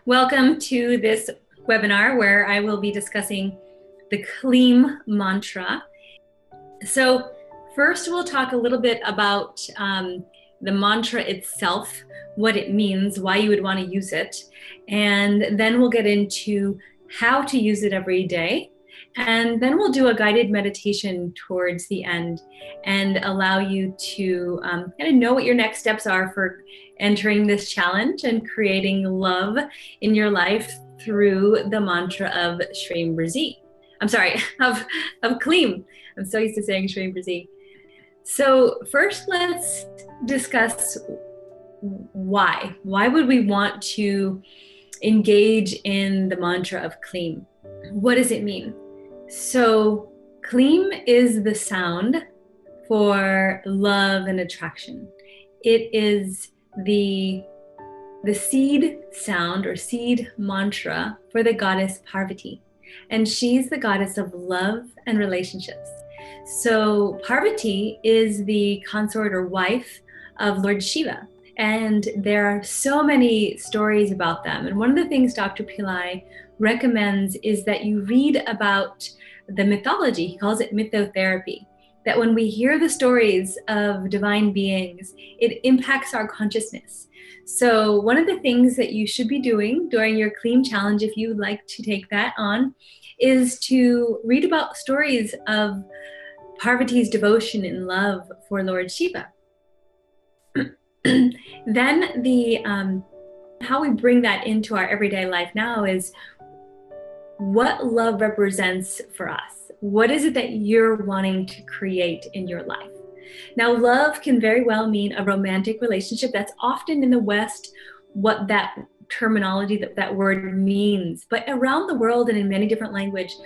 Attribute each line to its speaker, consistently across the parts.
Speaker 1: Welcome to this webinar where I will be discussing the Kleem mantra. So first we'll talk a little bit about the mantra itself, what it means, why you would want to use it, and then we'll get into how to use it every day. And then we'll do a guided meditation towards the end and allow you to kind of know what your next steps are for entering this challenge and creating love in your life through the mantra of Shri Mrzi. I'm sorry, of Kleem. I'm so used to saying Shri Mrzi. So first, let's discuss why. Why would we want to engage in the mantra of Kleem? What does it mean? So Kleem is the sound for love and attraction. It is the seed sound or seed mantra for the goddess Parvati. And she's the goddess of love and relationships. So Parvati is the consort or wife of Lord Shiva. And there are so many stories about them. And one of the things Dr. Pillai recommends is that you read about the mythology. He calls it mythotherapy. That when we hear the stories of divine beings, it impacts our consciousness. So one of the things that you should be doing during your Kleem challenge, if you would like to take that on, is to read about stories of Parvati's devotion and love for Lord Shiva. Then how we bring that into our everyday life now is what love represents for us. What is it that you're wanting to create in your life? Now, love can very well mean a romantic relationship. That's often in the West what that terminology, that word means. But around the world and in many different languages,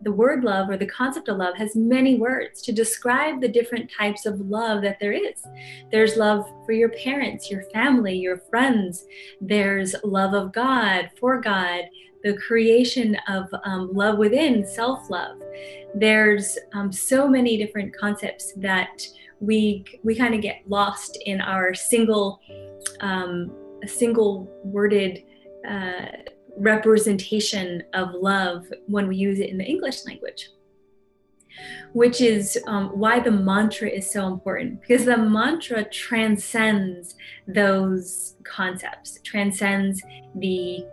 Speaker 1: the word love or the concept of love has many words to describe the different types of love that there is. There's love for your parents, your family, your friends. There's love of God, for God, the creation of love within, self-love. There's so many different concepts that we kind of get lost in our single worded representation of love when we use it in the English language, which is why the mantra is so important, because the mantra transcends those concepts, transcends the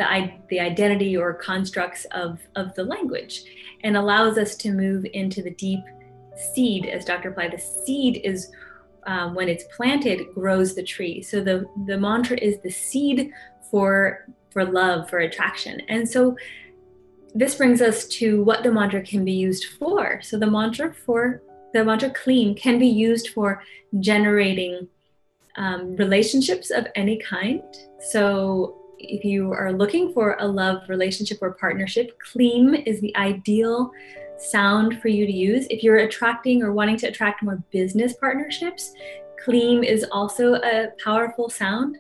Speaker 1: identity or constructs of the language, and allows us to move into the deep seed. As Dr. Pillai, the seed is when it's planted, grows the tree. So the mantra is the seed for love, for attraction. And so this brings us to what the mantra can be used for. So the mantra Kleem can be used for generating relationships of any kind. So if you are looking for a love relationship or partnership, Kleem is the ideal sound for you to use. If you're attracting or wanting to attract more business partnerships, Kleem is also a powerful sound.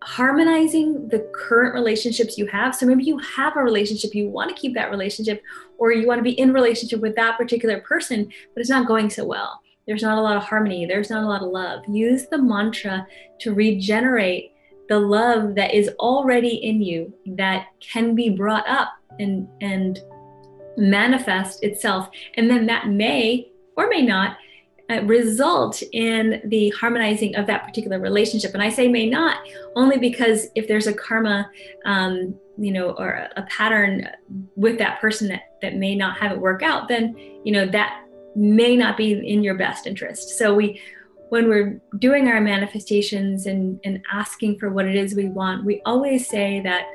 Speaker 1: Harmonizing the current relationships you have. So maybe you have a relationship, you want to keep that relationship, or you want to be in relationship with that particular person, but it's not going so well. There's not a lot of harmony. There's not a lot of love. Use the mantra to regenerate the love that is already in you, that can be brought up and manifest itself. And then that may or may not result in the harmonizing of that particular relationship. And I say may not only because if there's a karma, or a pattern with that person that may not have it work out, then, that may not be in your best interest. So when we're doing our manifestations and asking for what it is we want, we always say that,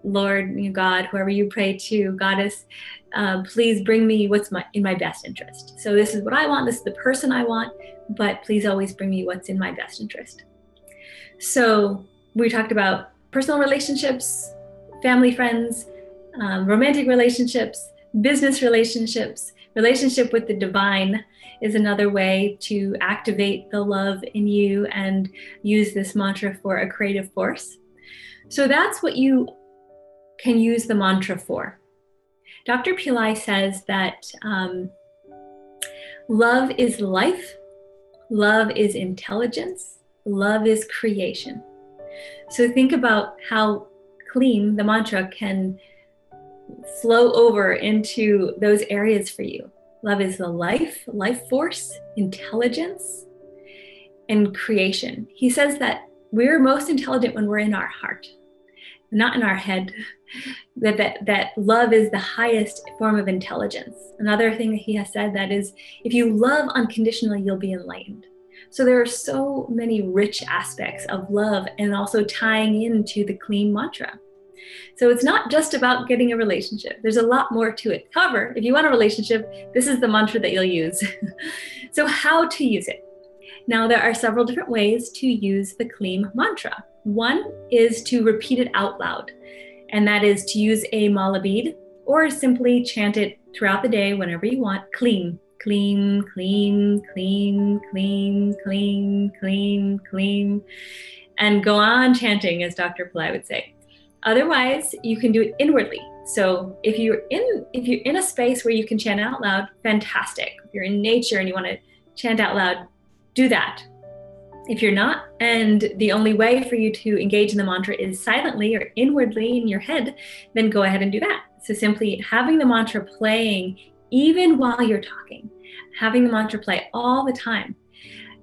Speaker 1: Lord, God, whoever you pray to, Goddess, please bring me what's in my best interest. So this is what I want, this is the person I want, but please always bring me what's in my best interest. So we talked about personal relationships, family, friends, romantic relationships, business relationships. Relationship with the divine is another way to activate the love in you and use this mantra for a creative force. So that's what you can use the mantra for. Dr. Pillai says that love is life, love is intelligence, love is creation. So think about how Kleem, the mantra, can flow over into those areas for you. Love is the life force, intelligence, and creation. He says that we're most intelligent when we're in our heart, not in our head. That love is the highest form of intelligence. Another thing that he has said, that is, if you love unconditionally, you'll be enlightened. So there are so many rich aspects of love, and also tying into the Kleem mantra. So it's not just about getting a relationship. There's a lot more to it. However, if you want a relationship, this is the mantra that you'll use. So how to use it? Now, there are several different ways to use the Kleem mantra. One is to repeat it out loud, and that is to use a mala bead or simply chant it throughout the day whenever you want. Kleem, Kleem, Kleem, Kleem, Kleem, Kleem, Kleem, Kleem, and go on chanting, as Dr. Pillai would say. Otherwise, you can do it inwardly. So if you're in a space where you can chant out loud, fantastic. If you're in nature and you want to chant out loud, do that. If you're not, and the only way for you to engage in the mantra is silently or inwardly in your head, then go ahead and do that. So simply having the mantra playing even while you're talking, having the mantra play all the time.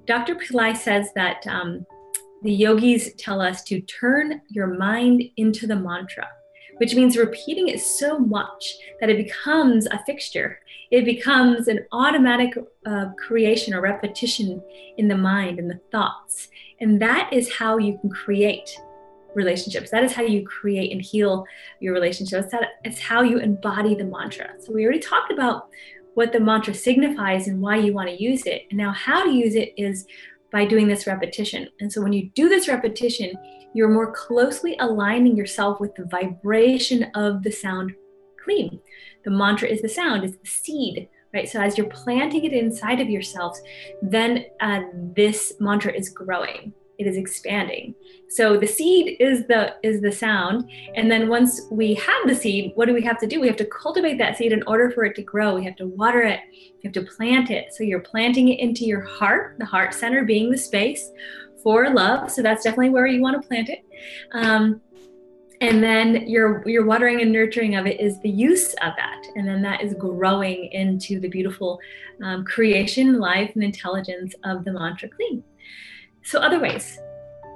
Speaker 1: Dr. Pillai says that the yogis tell us to turn your mind into the mantra, which means repeating it so much that it becomes a fixture. It becomes an automatic creation or repetition in the mind and the thoughts. And that is how you can create relationships. That is how you create and heal your relationships. It's how you embody the mantra. So we already talked about what the mantra signifies and why you want to use it. And now how to use it is by doing this repetition. And so when you do this repetition, you're more closely aligning yourself with the vibration of the sound Kleem. The mantra is the sound, is the seed, right? So as you're planting it inside of yourselves, then this mantra is growing. It is expanding. So the seed is the sound. And then once we have the seed, what do we have to do? We have to cultivate that seed in order for it to grow. We have to water it. You have to plant it. So you're planting it into your heart, the heart center being the space for love. So that's definitely where you want to plant it. And then your watering and nurturing of it is the use of that. And then that is growing into the beautiful creation, life, and intelligence of the mantra Kleem. So other ways,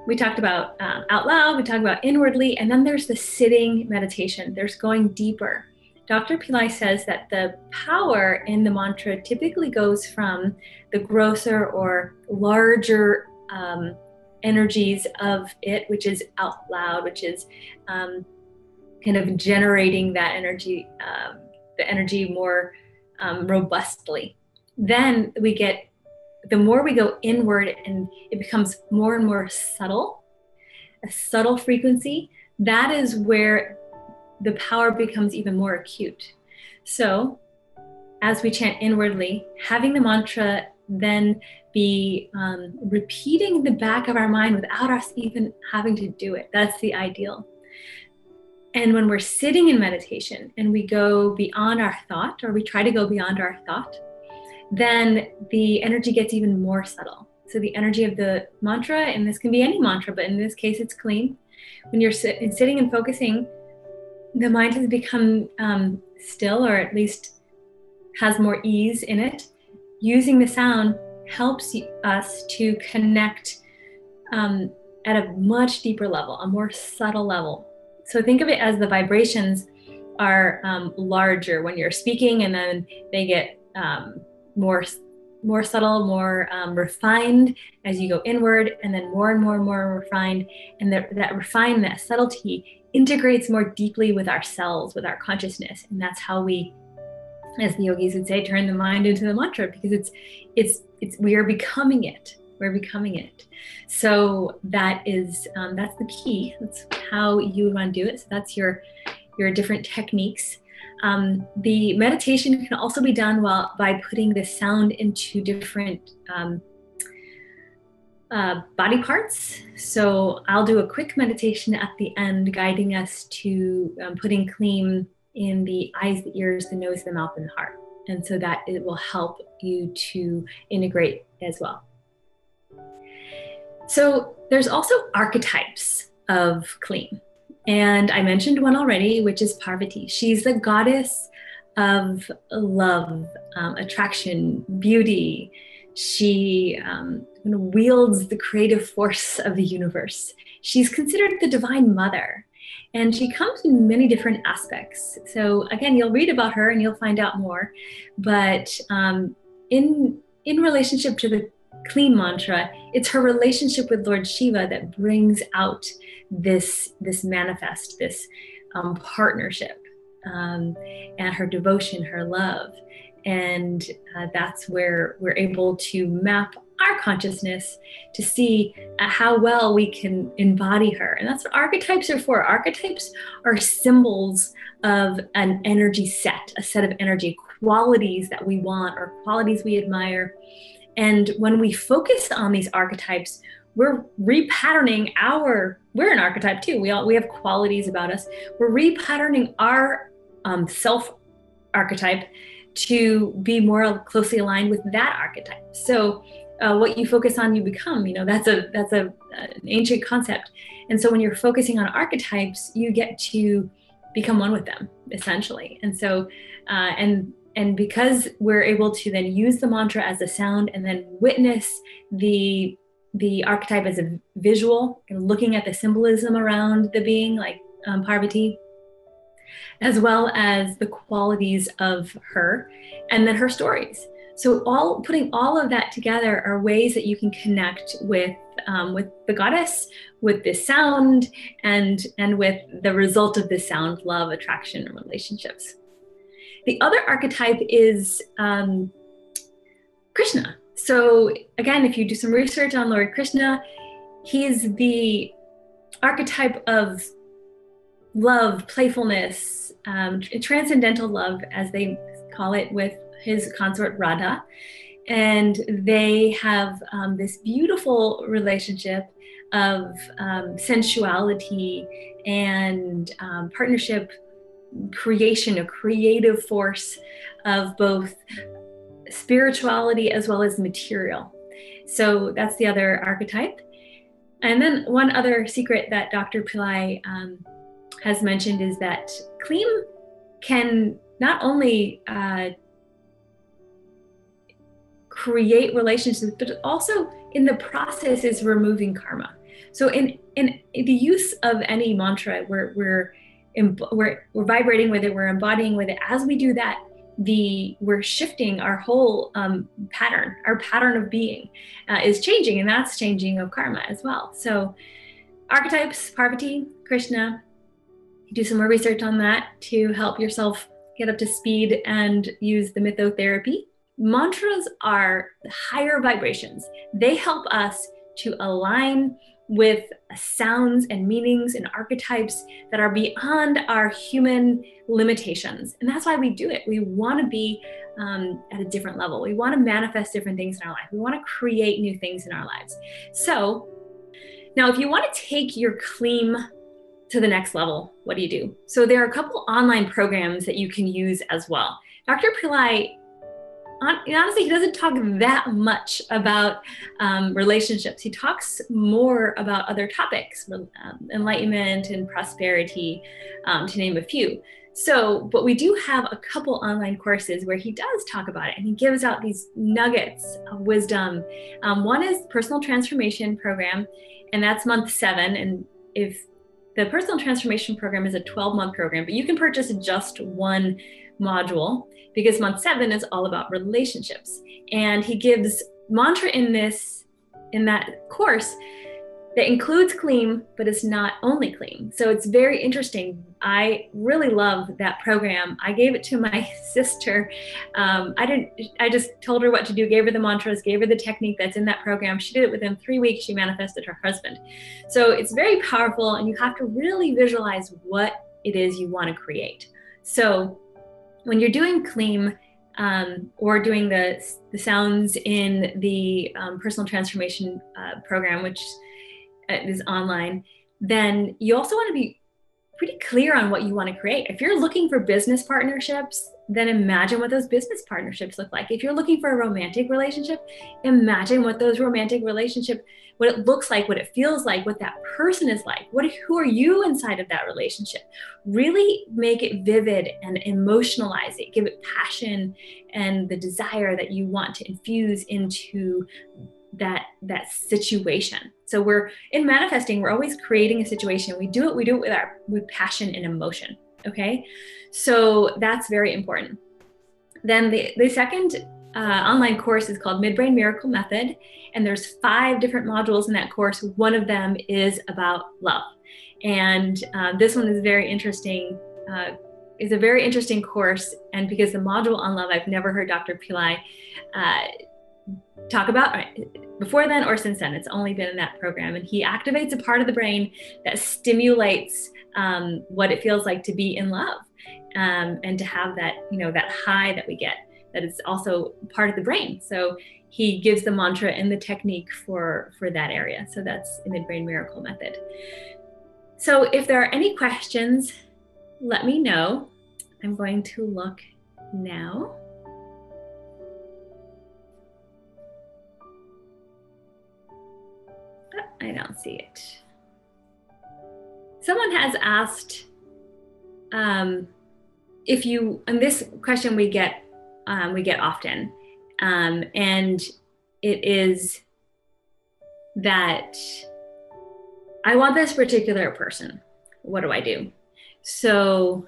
Speaker 1: we talked about out loud, we talked about inwardly, and then there's the sitting meditation. There's going deeper. Dr. Pillai says that the power in the mantra typically goes from the grosser or larger energies of it, which is out loud, which is kind of generating that energy, the energy more robustly. Then we get, the more we go inward and it becomes more and more subtle, a subtle frequency, that is where the power becomes even more acute. So as we chant inwardly, having the mantra then be repeating in the back of our mind without us even having to do it. That's the ideal. And when we're sitting in meditation and we go beyond our thought, or we try to go beyond our thought, then the energy gets even more subtle. So the energy of the mantra, and this can be any mantra, but in this case it's Kleem. When you're sitting and focusing, the mind has become still, or at least has more ease in it. Using the sound helps us to connect at a much deeper level, a more subtle level. So think of it as the vibrations are larger when you're speaking, and then they get more subtle, more refined as you go inward, and then more and more and more refined. And that refined, that subtlety integrates more deeply with ourselves, with our consciousness. And that's how we, as the yogis would say, turn the mind into the mantra, because we are becoming it. We're becoming it. So that's the key. That's how you would want to do it. So that's your different techniques. The meditation can also be done by putting the sound into different body parts. So I'll do a quick meditation at the end, guiding us to putting Kleem in the eyes, the ears, the nose, the mouth, and the heart. And so that it will help you to integrate as well. So there's also archetypes of Kleen. And I mentioned one already, which is Parvati. She's the goddess of love, attraction, beauty. She wields the creative force of the universe. She's considered the divine mother, and she comes in many different aspects. So again, you'll read about her and you'll find out more. But in relationship to the Kleen mantra, it's her relationship with Lord Shiva that brings out this manifest, this partnership, and her devotion, her love. And that's where we're able to map our consciousness to see how well we can embody her. And that's what archetypes are for. Archetypes are symbols of an energy set, a set of energy qualities that we want or qualities we admire. And when we focus on these archetypes, we're repatterning we're an archetype too. We have qualities about us. We're repatterning our self archetype to be more closely aligned with that archetype. So what you focus on, you become. That's an ancient concept. And so when you're focusing on archetypes, you get to become one with them, essentially. And so and because we're able to then use the mantra as a sound and then witness the archetype as a visual, and looking at the symbolism around the being, like Parvati, as well as the qualities of her, and then her stories. So putting all of that together are ways that you can connect with the goddess, with this sound, and with the result of this sound, love, attraction, and relationships. The other archetype is Krishna. So again, if you do some research on Lord Krishna, he's the archetype of love, playfulness, transcendental love, as they call it, with his consort Radha. And they have this beautiful relationship of sensuality and partnership, creation, a creative force of both spirituality as well as material. So that's the other archetype. And then one other secret that Dr. Pillai has mentioned is that Kleen can not only create relationships, but also in the process is removing karma. So in the use of any mantra, we're vibrating with it, we're embodying with it. As we do that, we're shifting our whole pattern. Our pattern of being is changing, and that's changing of karma as well. So archetypes, Parvati, Krishna, do some more research on that to help yourself get up to speed and use the mythotherapy. Mantras are higher vibrations. They help us to align with sounds and meanings and archetypes that are beyond our human limitations. And that's why we do it. We want to be at a different level. We want to manifest different things in our life. We want to create new things in our lives. So now, if you want to take your Kleen to the next level, what do? So there are a couple online programs that you can use as well. Dr. Pillai, honestly, he doesn't talk that much about relationships. He talks more about other topics, enlightenment and prosperity, to name a few. So, but we do have a couple online courses where he does talk about it, and he gives out these nuggets of wisdom. One is Personal Transformation Program, and that's month 7. And if the Personal Transformation Program is a 12-month program, but you can purchase just one module, because month 7 is all about relationships. And he gives mantra in that course that includes Kleen, but it's not only Kleen. So it's very interesting. I really love that program. I gave it to my sister. I just told her what to do, gave her the mantras, gave her the technique that's in that program. She did it within 3 weeks. She manifested her husband. So it's very powerful, and you have to really visualize what it is you want to create. So when you're doing Kleen, or doing the sounds in the Personal Transformation Program, which is online, then you also want to be pretty clear on what you want to create. If you're looking for business partnerships, then imagine what those business partnerships look like. If you're looking for a romantic relationship, imagine what those romantic relationships, what it looks like, what it feels like, what that person is like. Who are you inside of that relationship? Really make it vivid and emotionalize it. Give it passion and the desire that you want to infuse into that situation. So we're in manifesting, we're always creating a situation. We do it with passion and emotion. Okay, so that's very important. Then the second online course is called Midbrain Miracle Method, and there's 5 different modules in that course. One of them is about love, and this one is very interesting. It's a very interesting course, and because the module on love, I've never heard Dr. Pillai talk about before then or since then. It's only been in that program, and he activates a part of the brain that stimulates what it feels like to be in love, and to have that, that high that we get, that is also part of the brain. So he gives the mantra and the technique for that area. So that's the Midbrain Miracle Method. So if there are any questions, let me know. I'm going to look now. I don't see it. Someone has asked if you, and this question we get often, and it is that I want this particular person. What do I do? So,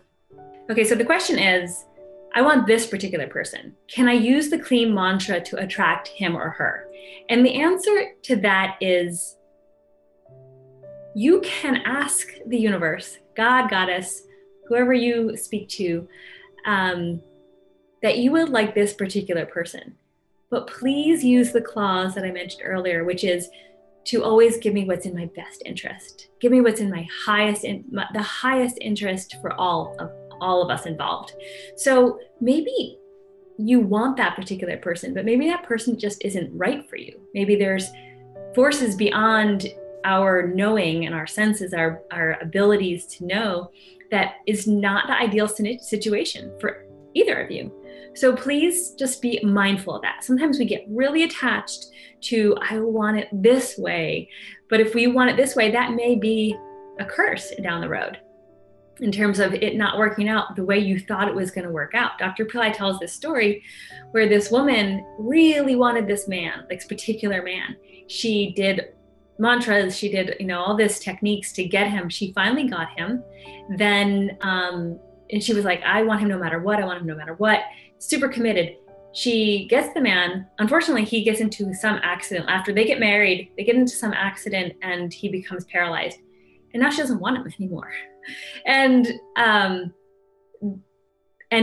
Speaker 1: okay, so the question is, I want this particular person. Can I use the CLEAM mantra to attract him or her? And the answer to that is, you can ask the universe, God, Goddess, whoever you speak to, that you would like this particular person. But please use the clause that I mentioned earlier, which is to always give me what's in my best interest. Give me what's in the highest interest for all of us involved. So maybe you want that particular person, but maybe that person just isn't right for you. Maybe there's forces beyond our knowing and our senses, our abilities to know, that is not the ideal situation for either of you. So please just be mindful of that. Sometimes we get really attached to, I want it this way. But if we want it this way, that may be a curse down the road in terms of it not working out the way you thought it was going to work out. Dr. Pillai tells this story where this woman really wanted this man, this particular man. She did mantras, she did, all this techniques to get him. She finally got him. Then, and she was like, I want him no matter what. I want him no matter what. Super committed. She gets the man. Unfortunately, he gets into some accident. After they get married, they get into some accident and he becomes paralyzed. And now she doesn't want him anymore. And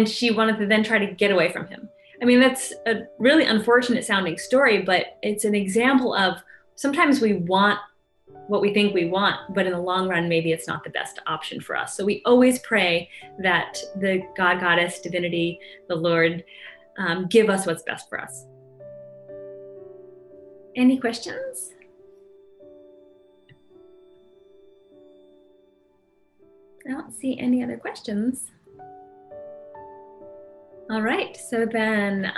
Speaker 1: she wanted to then try to get away from him. I mean, that's a really unfortunate sounding story, but it's an example of sometimes we want what we think we want, but in the long run, maybe it's not the best option for us. So we always pray that the God, Goddess, divinity, the Lord, give us what's best for us. Any questions? I don't see any other questions. All right, so then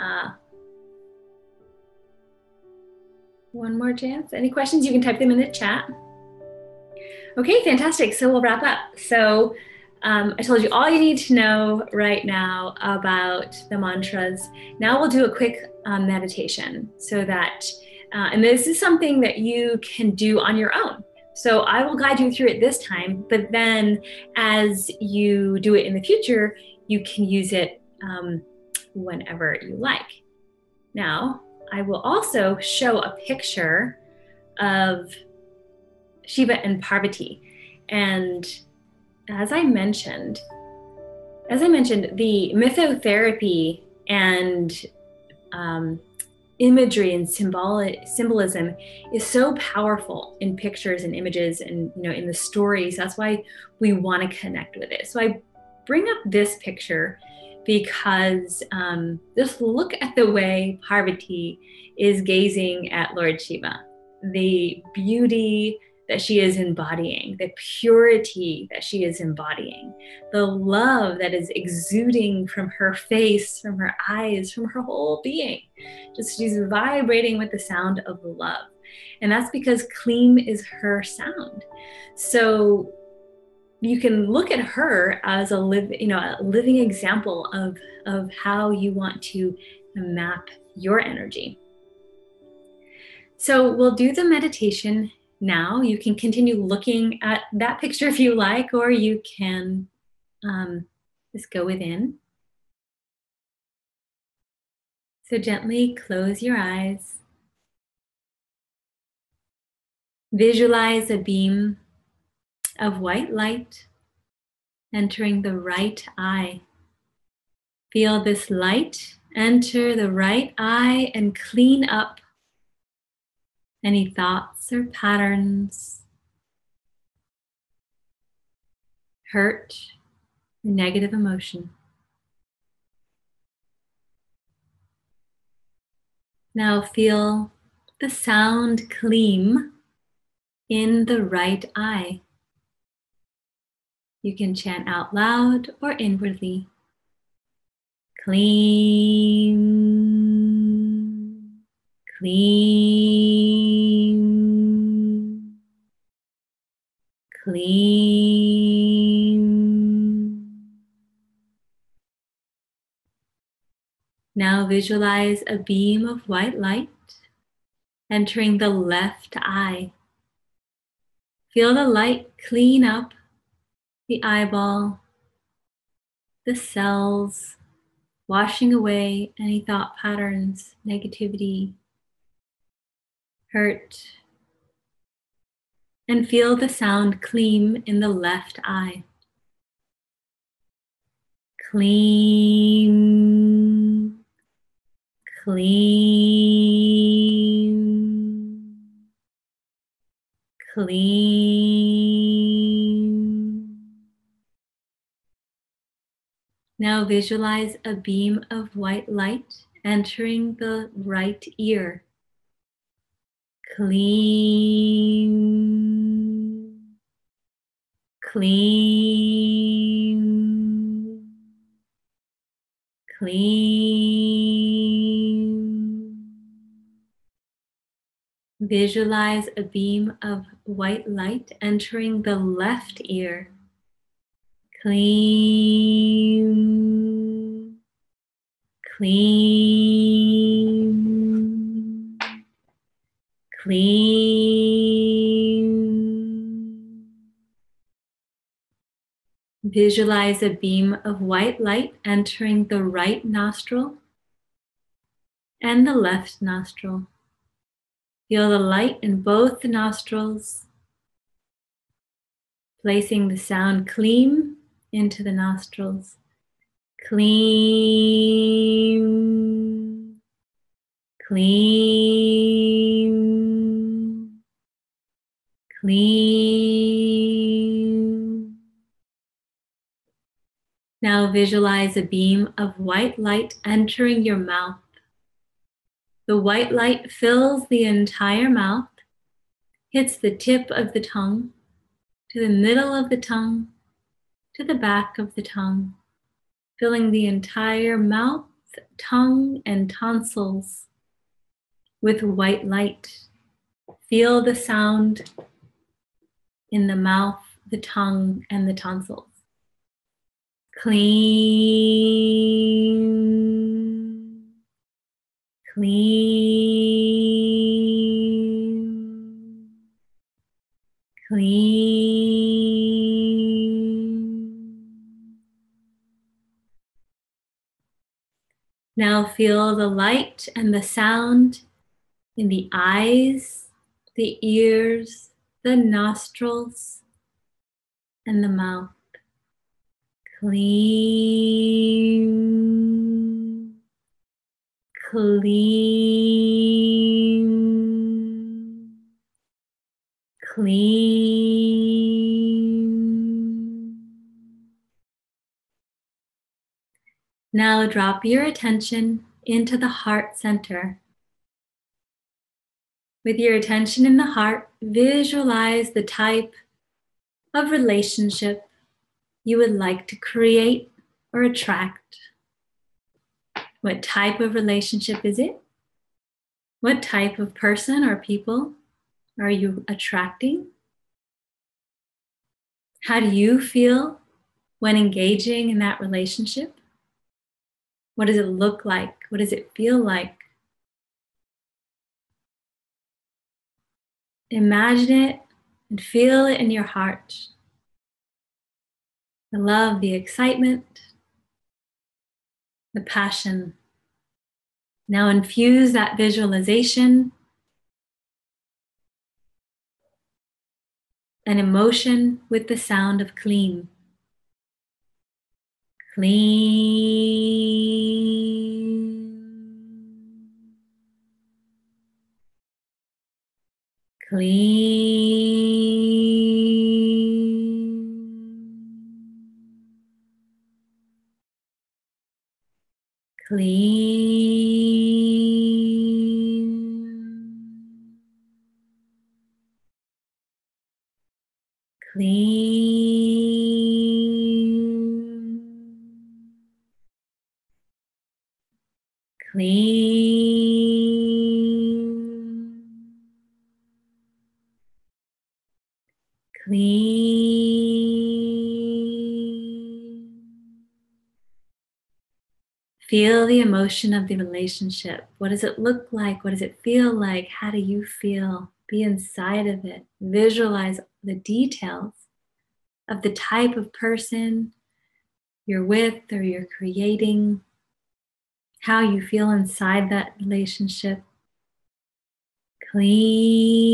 Speaker 1: one more chance. Any questions? You can type them in the chat. Okay, fantastic. So we'll wrap up. So I told you all you need to know right now about the mantras. Now we'll do a quick meditation so that, and this is something that you can do on your own. So I will guide you through it this time, but then as you do it in the future, you can use it whenever you like. Now, I will also show a picture of Shiva and Parvati. And as I mentioned, the mythotherapy and imagery and symbolism is so powerful in pictures and images and in the stories. That's why we want to connect with it. So I bring up this picture because just look at the way Parvati is gazing at Lord Shiva. The beauty, that she is embodying, the purity that she is embodying, the love that is exuding from her face, from her eyes, from her whole being. Just she's vibrating with the sound of love. And that's because Kleem is her sound. So you can look at her as a living example of how you want to map your energy. So we'll do the meditation now. You can continue looking at that picture if you like, or you can just go within. So gently close your eyes. Visualize a beam of white light entering the right eye. Feel this light enter the right eye and clean up any thoughts or patterns, hurt, negative emotion. Now feel the sound Kleem in the right eye. You can chant out loud or inwardly. Kleem, Kleem, Kleem. Now visualize a beam of white light entering the left eye. Feel the light clean up the eyeball, the cells, washing away any thought patterns, negativity, hurt. And feel the sound Kleem in the left eye. Kleem, Kleem, Kleem. Now visualize a beam of white light entering the right ear. Kleem, Kleem, Kleem. Visualize a beam of white light entering the left ear. Kleem, Kleem, Kleem. Visualize a beam of white light entering the right nostril and the left nostril. Feel the light in both the nostrils, placing the sound Kleem into the nostrils. Kleem, Kleem, Kleem. Now visualize a beam of white light entering your mouth. The white light fills the entire mouth, hits the tip of the tongue, to the middle of the tongue, to the back of the tongue, filling the entire mouth, tongue, and tonsils with white light. Feel the sound in the mouth, the tongue, and the tonsils. Kleem, Kleem, Kleem. Now feel the light and the sound in the eyes, the ears, the nostrils, and the mouth. Kleem, Kleem, Kleem. Now drop your attention into the heart center. With your attention in the heart, visualize the type of relationship you would like to create or attract. What type of relationship is it? What type of person or people are you attracting? How do you feel when engaging in that relationship? What does it look like? What does it feel like? Imagine it and feel it in your heart. The love, the excitement, the passion. Now infuse that visualization and emotion with the sound of clean. Clean. Clean. Clean. Clean. Clean. Clean. Feel the emotion of the relationship. What does it look like? What does it feel like? How do you feel? Be inside of it. Visualize the details of the type of person you're with or you're creating, how you feel inside that relationship. Clean.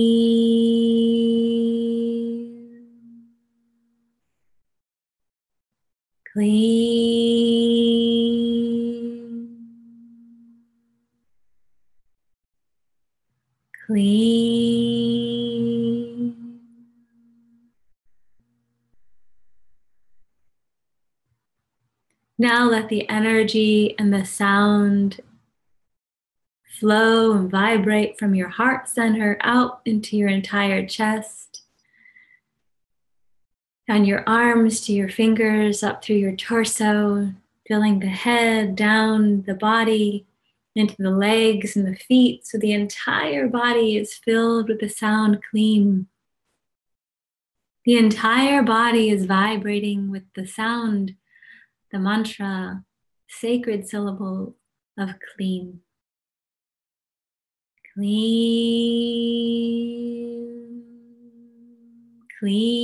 Speaker 1: Clean. Clean. Now let the energy and the sound flow and vibrate from your heart center out into your entire chest, down your arms to your fingers, up through your torso, filling the head, down the body, into the legs and the feet, so the entire body is filled with the sound clean. The entire body is vibrating with the sound, the mantra, sacred syllable of clean. Clean. Clean.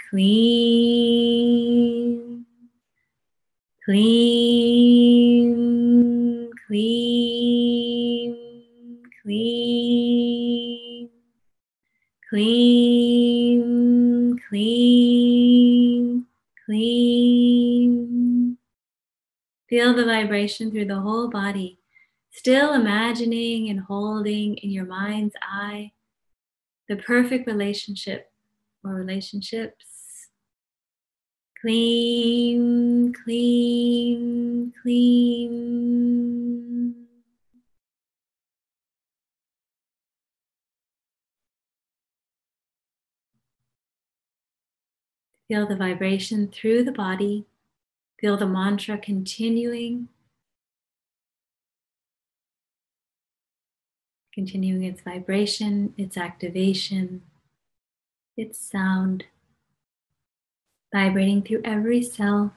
Speaker 1: Clean. Clean. Clean. Clean. Clean, clean, clean. Feel the vibration through the whole body, still imagining and holding in your mind's eye the perfect relationship or relationships. Clean, clean, clean. Feel the vibration through the body. Feel the mantra continuing its vibration, its activation, its sound, vibrating through every cell.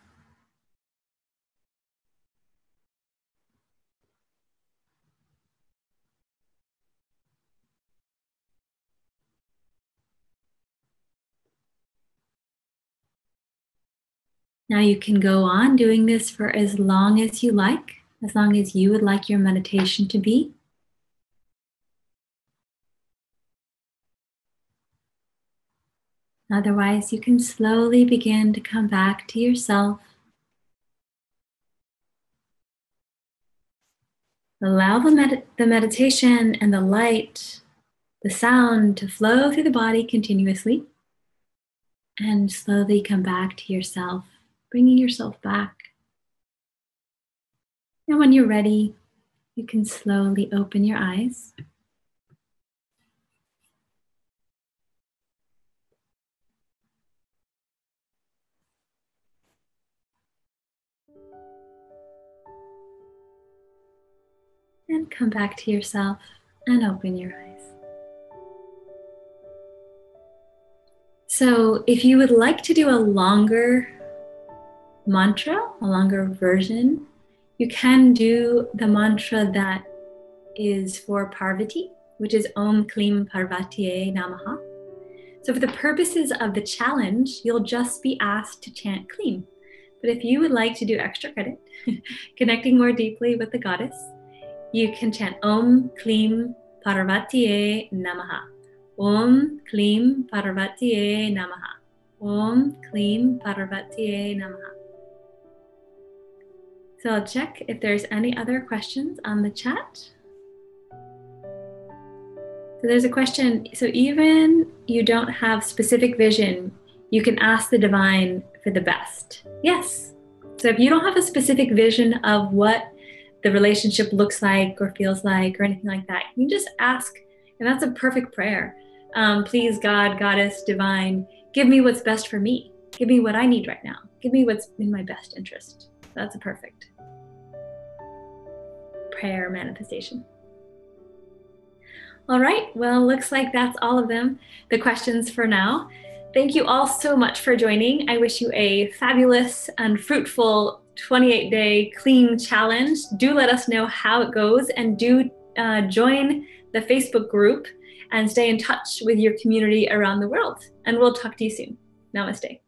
Speaker 1: Now you can go on doing this for as long as you like, as long as you would like your meditation to be. Otherwise, you can slowly begin to come back to yourself. Allow the meditation and the light, the sound to flow through the body continuously, and slowly come back to yourself, bringing yourself back. And when you're ready, You can slowly open your eyes. And come back to yourself and open your eyes. So if you would like to do a longer mantra, a longer version, you can do the mantra that is for Parvati, which is Om Klim Parvatiye Namaha. So for the purposes of the challenge, you'll just be asked to chant Klim. But if you would like to do extra credit, connecting more deeply with the goddess, you can chant Om Klim Parvatiye Namaha. Om Klim Parvatiye Namaha. Om Klim Parvatiye Namaha. So I'll check if there's any other questions on the chat. So there's a question. So even you don't have specific vision, you can ask the divine for the best. Yes. So if you don't have a specific vision of what the relationship looks like or feels like or anything like that, you just ask, and that's a perfect prayer. Please, God, Goddess, divine, give me what's best for me. Give me what I need right now. Give me what's in my best interest. That's a perfect prayer manifestation. All right, well, looks like that's all of them, the questions for now. Thank you all so much for joining. I wish you a fabulous and fruitful 28-day clean challenge. Do let us know how it goes, and do join the Facebook group and stay in touch with your community around the world. And we'll talk to you soon. Namaste.